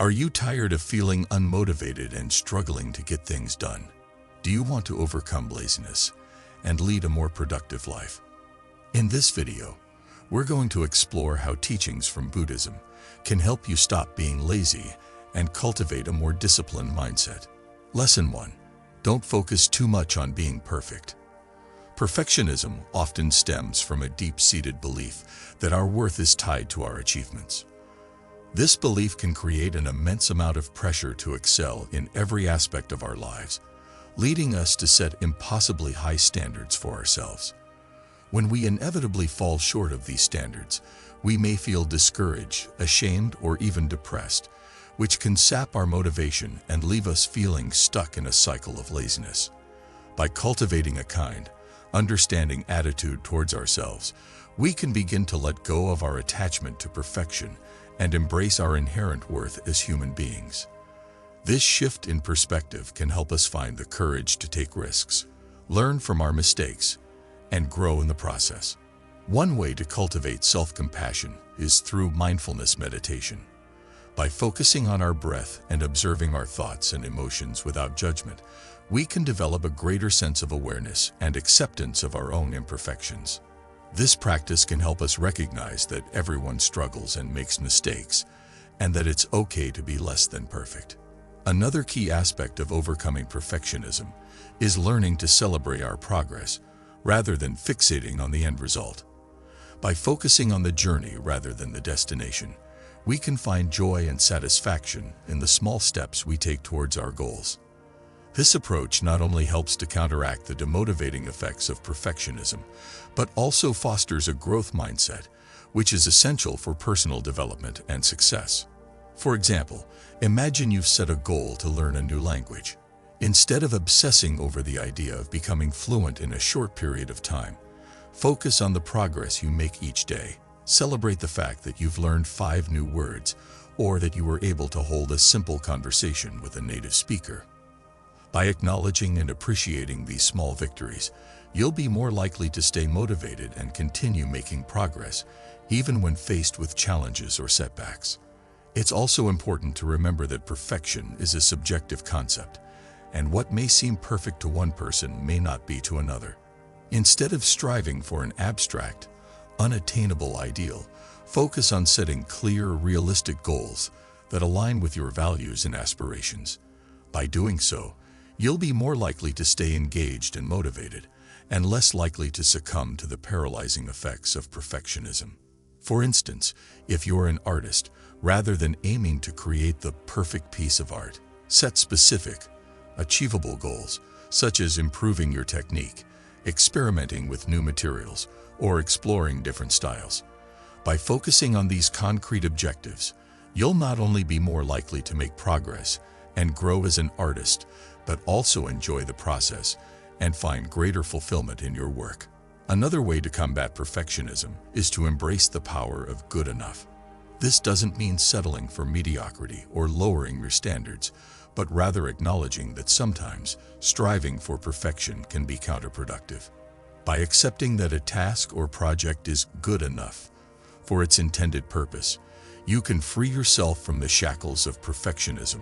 Are you tired of feeling unmotivated and struggling to get things done? Do you want to overcome laziness and lead a more productive life? In this video, we're going to explore how teachings from Buddhism can help you stop being lazy and cultivate a more disciplined mindset. Lesson 1. Don't focus too much on being perfect. Perfectionism often stems from a deep-seated belief that our worth is tied to our achievements. This belief can create an immense amount of pressure to excel in every aspect of our lives, leading us to set impossibly high standards for ourselves. When we inevitably fall short of these standards, we may feel discouraged, ashamed, or even depressed, which can sap our motivation and leave us feeling stuck in a cycle of laziness. By cultivating a kind, understanding attitude towards ourselves, we can begin to let go of our attachment to perfection and embrace our inherent worth as human beings. This shift in perspective can help us find the courage to take risks, learn from our mistakes, and grow in the process. One way to cultivate self-compassion is through mindfulness meditation. By focusing on our breath and observing our thoughts and emotions without judgment, we can develop a greater sense of awareness and acceptance of our own imperfections. This practice can help us recognize that everyone struggles and makes mistakes, and that it's okay to be less than perfect. Another key aspect of overcoming perfectionism is learning to celebrate our progress rather than fixating on the end result. By focusing on the journey rather than the destination, we can find joy and satisfaction in the small steps we take towards our goals. This approach not only helps to counteract the demotivating effects of perfectionism, but also fosters a growth mindset, which is essential for personal development and success. For example, imagine you've set a goal to learn a new language. Instead of obsessing over the idea of becoming fluent in a short period of time, focus on the progress you make each day. Celebrate the fact that you've learned 5 new words, or that you were able to hold a simple conversation with a native speaker. By acknowledging and appreciating these small victories, you'll be more likely to stay motivated and continue making progress, even when faced with challenges or setbacks. It's also important to remember that perfection is a subjective concept, and what may seem perfect to one person may not be to another. Instead of striving for an abstract, unattainable ideal, focus on setting clear, realistic goals that align with your values and aspirations. By doing so, you'll be more likely to stay engaged and motivated, and less likely to succumb to the paralyzing effects of perfectionism. For instance, if you're an artist, rather than aiming to create the perfect piece of art, set specific, achievable goals, such as improving your technique, experimenting with new materials, or exploring different styles. By focusing on these concrete objectives, you'll not only be more likely to make progress and grow as an artist, but also enjoy the process and find greater fulfillment in your work. Another way to combat perfectionism is to embrace the power of good enough. This doesn't mean settling for mediocrity or lowering your standards, but rather acknowledging that sometimes striving for perfection can be counterproductive. By accepting that a task or project is good enough for its intended purpose, you can free yourself from the shackles of perfectionism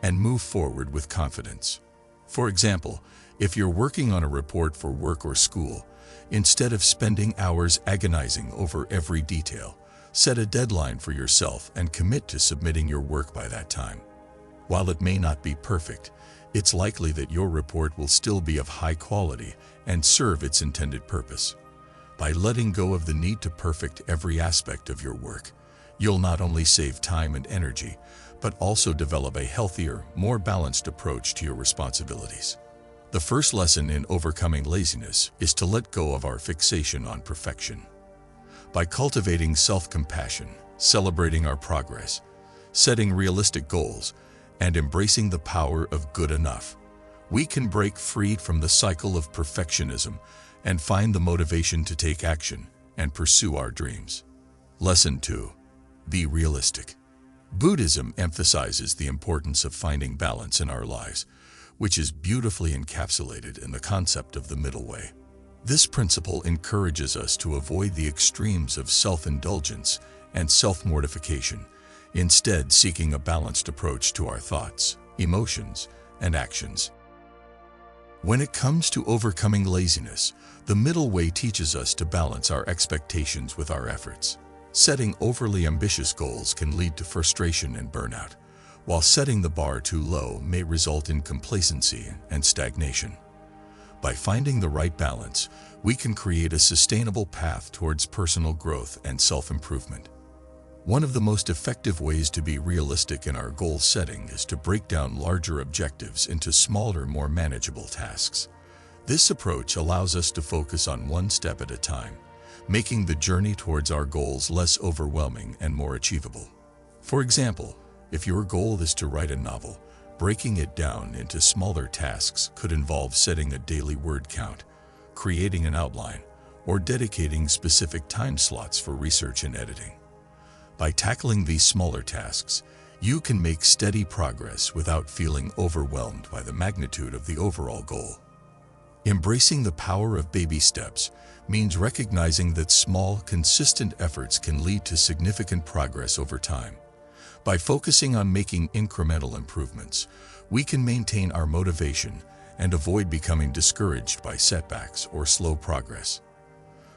and move forward with confidence. For example, if you're working on a report for work or school, instead of spending hours agonizing over every detail, set a deadline for yourself and commit to submitting your work by that time. While it may not be perfect, it's likely that your report will still be of high quality and serve its intended purpose. By letting go of the need to perfect every aspect of your work, you'll not only save time and energy, but also develop a healthier, more balanced approach to your responsibilities. The first lesson in overcoming laziness is to let go of our fixation on perfection. By cultivating self-compassion, celebrating our progress, setting realistic goals, and embracing the power of good enough, we can break free from the cycle of perfectionism and find the motivation to take action and pursue our dreams. Lesson 2. Be realistic. Buddhism emphasizes the importance of finding balance in our lives, which is beautifully encapsulated in the concept of the middle way. This principle encourages us to avoid the extremes of self-indulgence and self-mortification, instead seeking a balanced approach to our thoughts, emotions, and actions. When it comes to overcoming laziness, the middle way teaches us to balance our expectations with our efforts. Setting overly ambitious goals can lead to frustration and burnout, while setting the bar too low may result in complacency and stagnation. By finding the right balance, we can create a sustainable path towards personal growth and self-improvement. One of the most effective ways to be realistic in our goal setting is to break down larger objectives into smaller, more manageable tasks. This approach allows us to focus on one step at a time, making the journey towards our goals less overwhelming and more achievable. For example, if your goal is to write a novel, breaking it down into smaller tasks could involve setting a daily word count, creating an outline, or dedicating specific time slots for research and editing. By tackling these smaller tasks, you can make steady progress without feeling overwhelmed by the magnitude of the overall goal. Embracing the power of baby steps means recognizing that small, consistent efforts can lead to significant progress over time. By focusing on making incremental improvements, we can maintain our motivation and avoid becoming discouraged by setbacks or slow progress.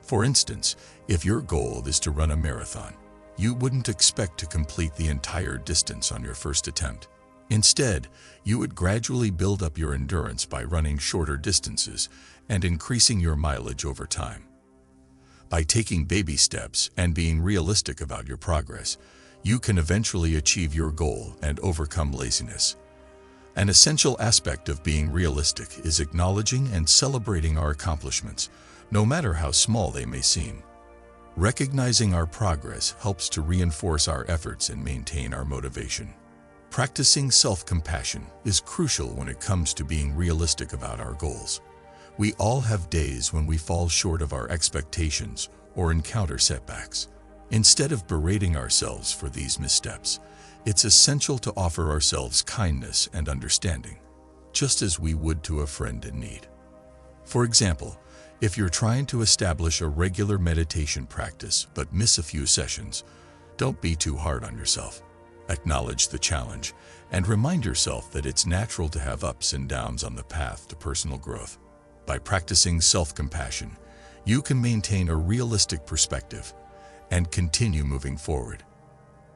For instance, if your goal is to run a marathon, you wouldn't expect to complete the entire distance on your first attempt. Instead, you would gradually build up your endurance by running shorter distances and increasing your mileage over time. By taking baby steps and being realistic about your progress, you can eventually achieve your goal and overcome laziness. An essential aspect of being realistic is acknowledging and celebrating our accomplishments, no matter how small they may seem. Recognizing our progress helps to reinforce our efforts and maintain our motivation. Practicing self-compassion is crucial when it comes to being realistic about our goals. We all have days when we fall short of our expectations or encounter setbacks. Instead of berating ourselves for these missteps, it's essential to offer ourselves kindness and understanding, just as we would to a friend in need. For example, if you're trying to establish a regular meditation practice but miss a few sessions, don't be too hard on yourself. Acknowledge the challenge and remind yourself that it's natural to have ups and downs on the path to personal growth. By practicing self-compassion, you can maintain a realistic perspective and continue moving forward.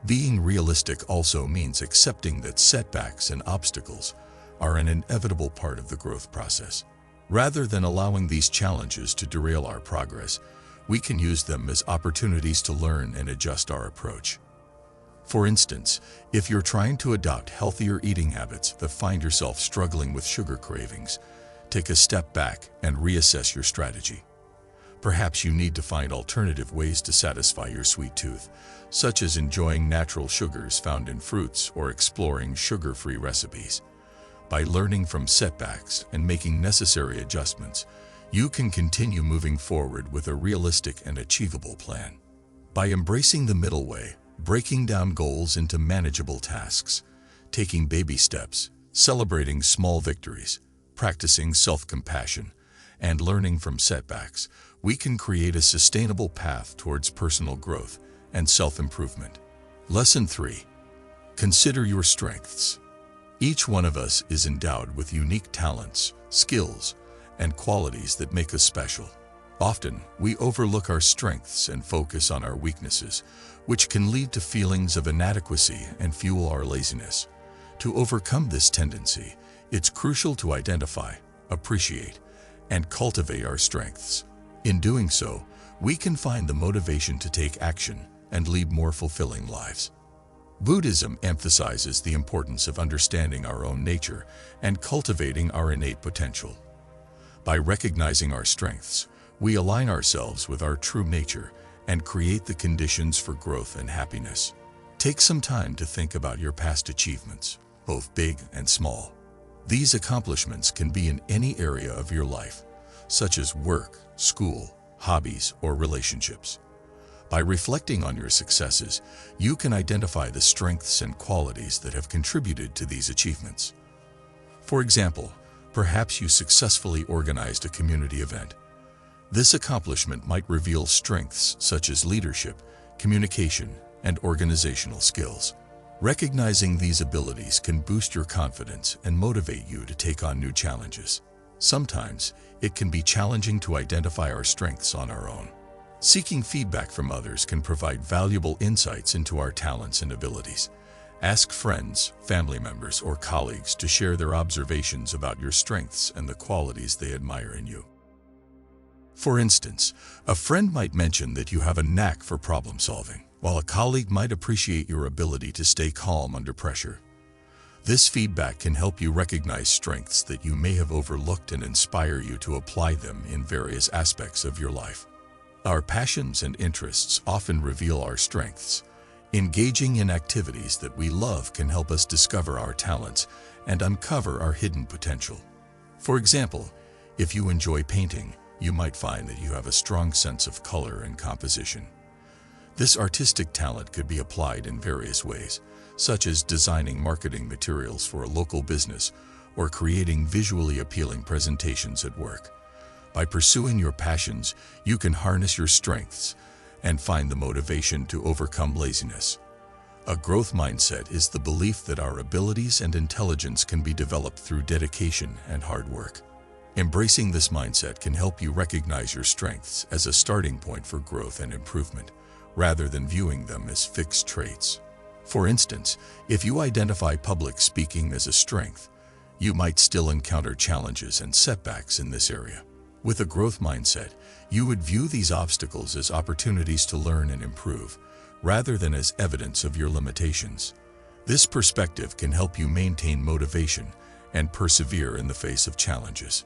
Being realistic also means accepting that setbacks and obstacles are an inevitable part of the growth process. Rather than allowing these challenges to derail our progress, we can use them as opportunities to learn and adjust our approach. For instance, if you're trying to adopt healthier eating habits but find yourself struggling with sugar cravings, take a step back and reassess your strategy. Perhaps you need to find alternative ways to satisfy your sweet tooth, such as enjoying natural sugars found in fruits or exploring sugar-free recipes. By learning from setbacks and making necessary adjustments, you can continue moving forward with a realistic and achievable plan. By embracing the middle way, breaking down goals into manageable tasks, taking baby steps, celebrating small victories, practicing self-compassion, and learning from setbacks, we can create a sustainable path towards personal growth and self-improvement. Lesson 3. Consider your strengths. Each one of us is endowed with unique talents, skills, and qualities that make us special. Often, we overlook our strengths and focus on our weaknesses, which can lead to feelings of inadequacy and fuel our laziness. To overcome this tendency, it's crucial to identify, appreciate, and cultivate our strengths. In doing so, we can find the motivation to take action and lead more fulfilling lives. Buddhism emphasizes the importance of understanding our own nature and cultivating our innate potential. By recognizing our strengths, we align ourselves with our true nature and create the conditions for growth and happiness. Take some time to think about your past achievements, both big and small. These accomplishments can be in any area of your life, such as work, school, hobbies, or relationships. By reflecting on your successes, you can identify the strengths and qualities that have contributed to these achievements. For example, perhaps you successfully organized a community event. This accomplishment might reveal strengths such as leadership, communication, and organizational skills. Recognizing these abilities can boost your confidence and motivate you to take on new challenges. Sometimes, it can be challenging to identify our strengths on our own. Seeking feedback from others can provide valuable insights into our talents and abilities. Ask friends, family members, or colleagues to share their observations about your strengths and the qualities they admire in you. For instance, a friend might mention that you have a knack for problem solving, while a colleague might appreciate your ability to stay calm under pressure. This feedback can help you recognize strengths that you may have overlooked and inspire you to apply them in various aspects of your life. Our passions and interests often reveal our strengths. Engaging in activities that we love can help us discover our talents and uncover our hidden potential. For example, if you enjoy painting, you might find that you have a strong sense of color and composition. This artistic talent could be applied in various ways, such as designing marketing materials for a local business or creating visually appealing presentations at work. By pursuing your passions, you can harness your strengths and find the motivation to overcome laziness. A growth mindset is the belief that our abilities and intelligence can be developed through dedication and hard work. Embracing this mindset can help you recognize your strengths as a starting point for growth and improvement, rather than viewing them as fixed traits. For instance, if you identify public speaking as a strength, you might still encounter challenges and setbacks in this area. With a growth mindset, you would view these obstacles as opportunities to learn and improve, rather than as evidence of your limitations. This perspective can help you maintain motivation and persevere in the face of challenges.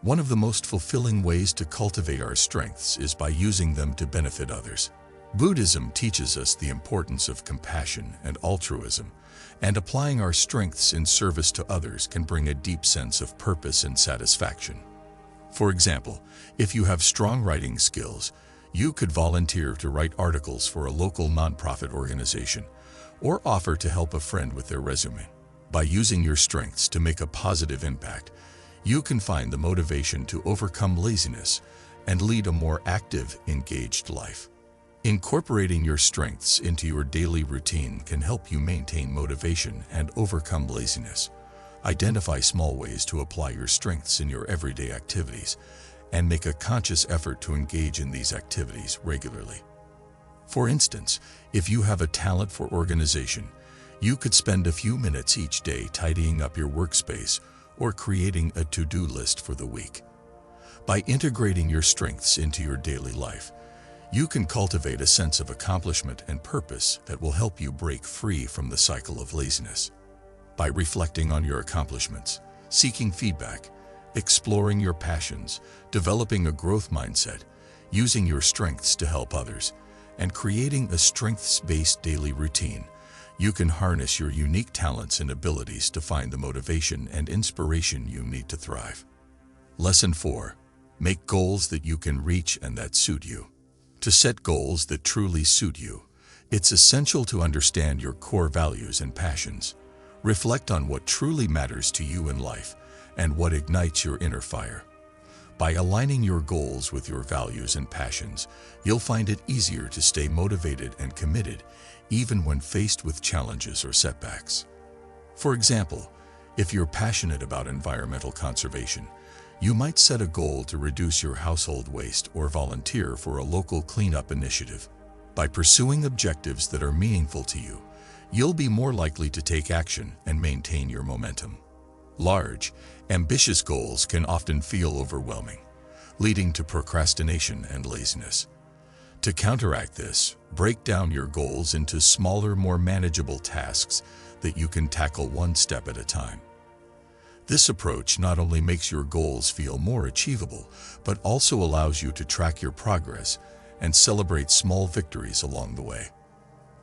One of the most fulfilling ways to cultivate our strengths is by using them to benefit others. Buddhism teaches us the importance of compassion and altruism, and applying our strengths in service to others can bring a deep sense of purpose and satisfaction. For example, if you have strong writing skills, you could volunteer to write articles for a local nonprofit organization or offer to help a friend with their resume. By using your strengths to make a positive impact, you can find the motivation to overcome laziness and lead a more active, engaged life. Incorporating your strengths into your daily routine can help you maintain motivation and overcome laziness. Identify small ways to apply your strengths in your everyday activities and make a conscious effort to engage in these activities regularly. For instance, if you have a talent for organization, you could spend a few minutes each day tidying up your workspace or creating a to-do list for the week. By integrating your strengths into your daily life, you can cultivate a sense of accomplishment and purpose that will help you break free from the cycle of laziness. By reflecting on your accomplishments, seeking feedback, exploring your passions, developing a growth mindset, using your strengths to help others, and creating a strengths-based daily routine, you can harness your unique talents and abilities to find the motivation and inspiration you need to thrive. Lesson 4. Make goals that you can reach and that suit you. To set goals that truly suit you, it's essential to understand your core values and passions. Reflect on what truly matters to you in life and what ignites your inner fire. By aligning your goals with your values and passions, you'll find it easier to stay motivated and committed, even when faced with challenges or setbacks. For example, if you're passionate about environmental conservation, you might set a goal to reduce your household waste or volunteer for a local cleanup initiative. By pursuing objectives that are meaningful to you, you'll be more likely to take action and maintain your momentum. Large, ambitious goals can often feel overwhelming, leading to procrastination and laziness. To counteract this, break down your goals into smaller, more manageable tasks that you can tackle one step at a time. This approach not only makes your goals feel more achievable, but also allows you to track your progress and celebrate small victories along the way.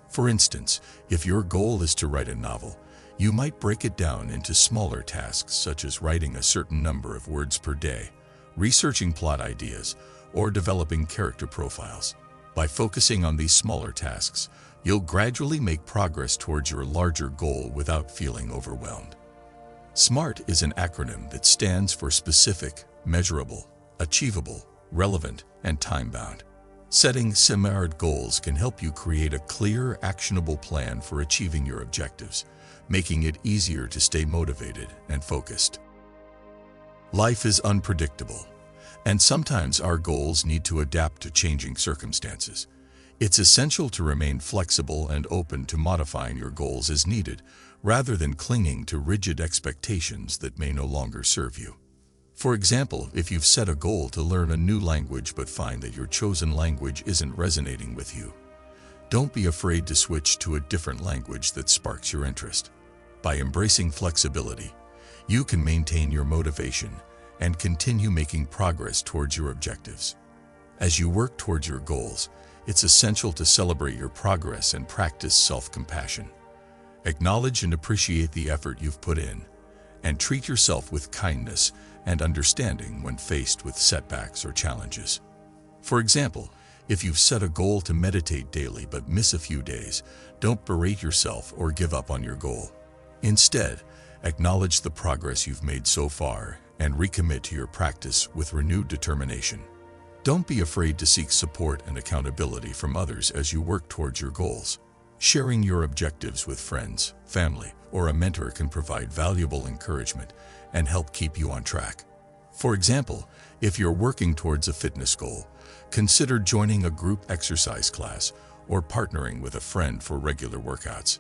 For instance, if your goal is to write a novel, you might break it down into smaller tasks such as writing a certain number of words per day, researching plot ideas, or developing character profiles. By focusing on these smaller tasks, you'll gradually make progress towards your larger goal without feeling overwhelmed. SMART is an acronym that stands for specific, measurable, achievable, relevant, and time-bound. Setting SMART goals can help you create a clear, actionable plan for achieving your objectives, making it easier to stay motivated and focused. Life is unpredictable, and sometimes our goals need to adapt to changing circumstances. It's essential to remain flexible and open to modifying your goals as needed, rather than clinging to rigid expectations that may no longer serve you. For example, if you've set a goal to learn a new language but find that your chosen language isn't resonating with you, don't be afraid to switch to a different language that sparks your interest. By embracing flexibility, you can maintain your motivation and continue making progress towards your objectives. As you work towards your goals, it's essential to celebrate your progress and practice self-compassion. Acknowledge and appreciate the effort you've put in, and treat yourself with kindness and understanding when faced with setbacks or challenges. For example, if you've set a goal to meditate daily but miss a few days, don't berate yourself or give up on your goal. Instead, acknowledge the progress you've made so far and recommit to your practice with renewed determination. Don't be afraid to seek support and accountability from others as you work towards your goals. Sharing your objectives with friends, family, or a mentor can provide valuable encouragement and help keep you on track. For example, if you're working towards a fitness goal, consider joining a group exercise class or partnering with a friend for regular workouts.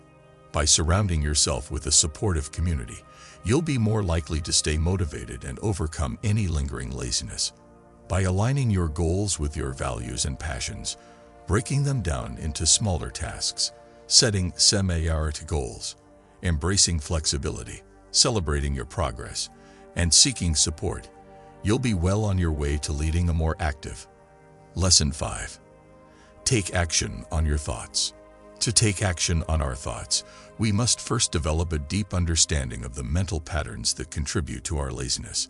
By surrounding yourself with a supportive community, you'll be more likely to stay motivated and overcome any lingering laziness. By aligning your goals with your values and passions, breaking them down into smaller tasks, setting SMART goals, embracing flexibility, celebrating your progress, and seeking support, you'll be well on your way to leading a more active. Lesson 5. Take action on your thoughts. To take action on our thoughts, we must first develop a deep understanding of the mental patterns that contribute to our laziness.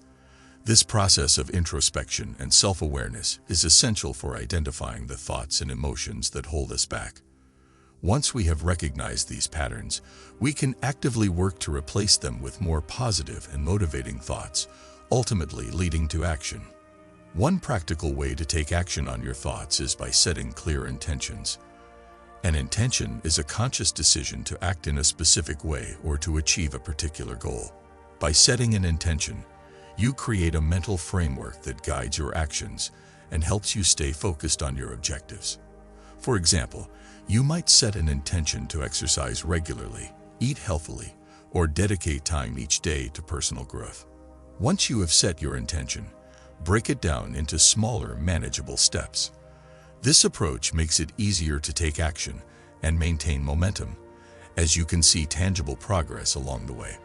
This process of introspection and self-awareness is essential for identifying the thoughts and emotions that hold us back. Once we have recognized these patterns, we can actively work to replace them with more positive and motivating thoughts, ultimately leading to action. One practical way to take action on your thoughts is by setting clear intentions. An intention is a conscious decision to act in a specific way or to achieve a particular goal. By setting an intention, you create a mental framework that guides your actions and helps you stay focused on your objectives. For example, you might set an intention to exercise regularly, eat healthily, or dedicate time each day to personal growth. Once you have set your intention, break it down into smaller, manageable steps. This approach makes it easier to take action and maintain momentum, as you can see tangible progress along the way.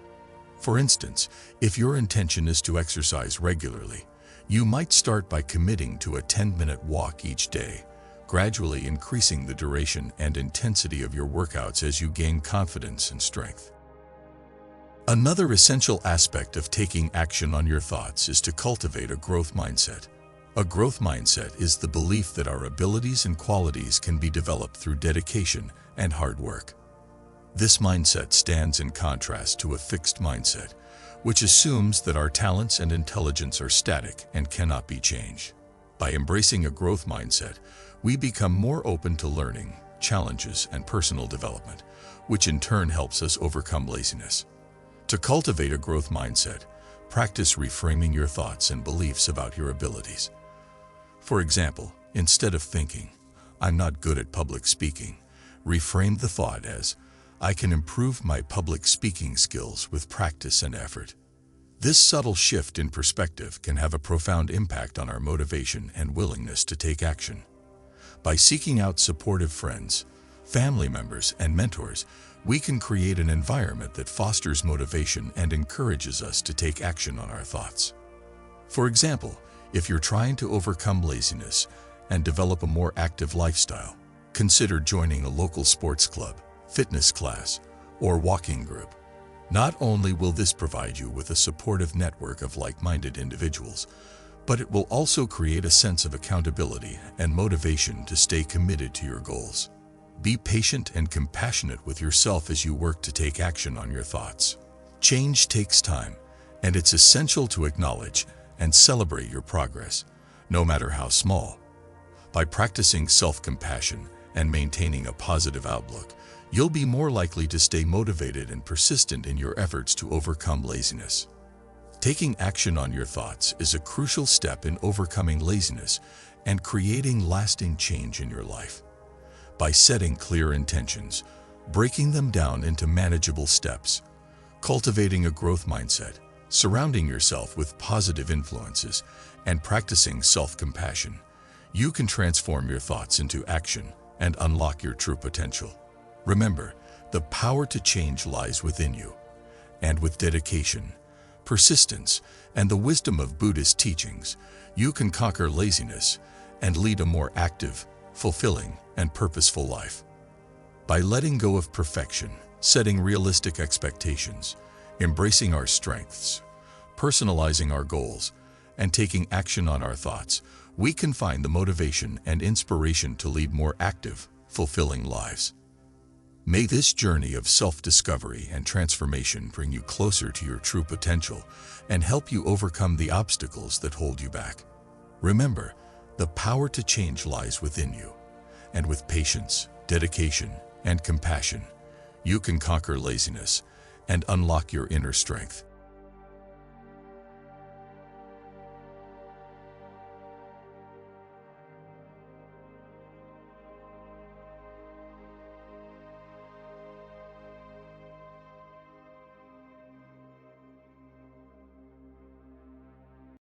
For instance, if your intention is to exercise regularly, you might start by committing to a 10-minute walk each day, gradually increasing the duration and intensity of your workouts as you gain confidence and strength. Another essential aspect of taking action on your thoughts is to cultivate a growth mindset. A growth mindset is the belief that our abilities and qualities can be developed through dedication and hard work. This mindset stands in contrast to a fixed mindset, which assumes that our talents and intelligence are static and cannot be changed. By embracing a growth mindset, we become more open to learning, challenges, and personal development, which in turn helps us overcome laziness. To cultivate a growth mindset, practice reframing your thoughts and beliefs about your abilities. For example, instead of thinking, "I'm not good at public speaking," reframe the thought as, "I can improve my public speaking skills with practice and effort." This subtle shift in perspective can have a profound impact on our motivation and willingness to take action. By seeking out supportive friends, family members, and mentors, we can create an environment that fosters motivation and encourages us to take action on our thoughts. For example, if you're trying to overcome laziness and develop a more active lifestyle, consider joining a local sports club, fitness class, or walking group. Not only will this provide you with a supportive network of like-minded individuals, but it will also create a sense of accountability and motivation to stay committed to your goals. Be patient and compassionate with yourself as you work to take action on your thoughts. Change takes time, and it's essential to acknowledge and celebrate your progress, no matter how small. By practicing self-compassion and maintaining a positive outlook, you'll be more likely to stay motivated and persistent in your efforts to overcome laziness. Taking action on your thoughts is a crucial step in overcoming laziness and creating lasting change in your life. By setting clear intentions, breaking them down into manageable steps, cultivating a growth mindset, surrounding yourself with positive influences, and practicing self-compassion, you can transform your thoughts into action and unlock your true potential. Remember, the power to change lies within you, and with dedication, persistence, and the wisdom of Buddhist teachings, you can conquer laziness and lead a more active, fulfilling, and purposeful life. By letting go of perfection, setting realistic expectations, embracing our strengths, personalizing our goals, and taking action on our thoughts, we can find the motivation and inspiration to lead more active, fulfilling lives. May this journey of self-discovery and transformation bring you closer to your true potential and help you overcome the obstacles that hold you back. Remember, the power to change lies within you, and with patience, dedication, and compassion, you can conquer laziness and unlock your inner strength.